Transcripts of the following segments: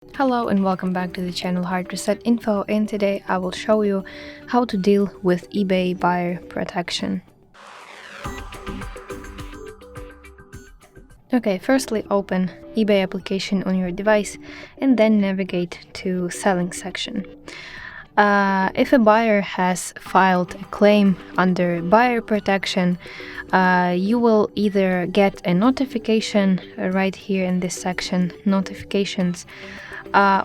Hello and welcome back to the channel HardReset.Info, and today I will show you how to deal with eBay buyer protection. Okay, firstly open eBay application on your device and then navigate to selling section. If a buyer has filed a claim under buyer protection, you will either get a notification right here in this section, notifications,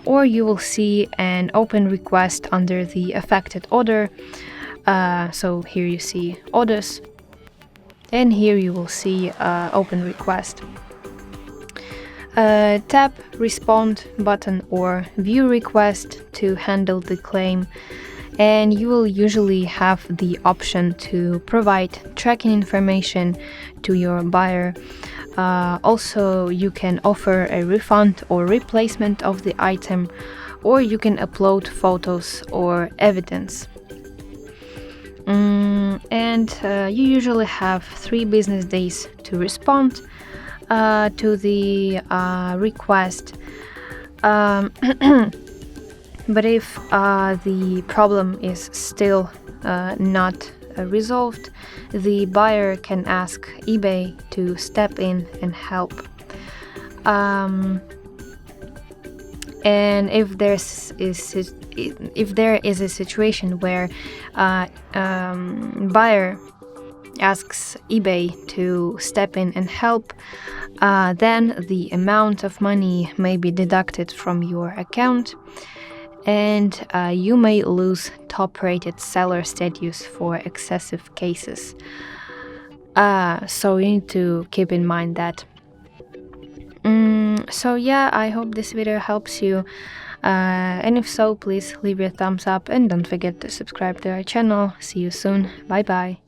or you will see an open request under the affected order. So here you see orders, and here you will see open request. Tap respond button or view request to handle the claim, and you will usually have the option to provide tracking information to your buyer. Also, you can offer a refund or replacement of the item, or you can upload photos or evidence. You usually have 3 business days to respond to the request. But if the problem is still not resolved, the buyer can ask eBay to step in and help. And if there is a situation where buyer asks eBay to step in and help, then the amount of money may be deducted from your account, and you may lose top-rated seller status for excessive cases. So you need to keep in mind that. So yeah, I hope this video helps you. And if so, please leave your thumbs up and don't forget to subscribe to our channel. See you soon. Bye bye.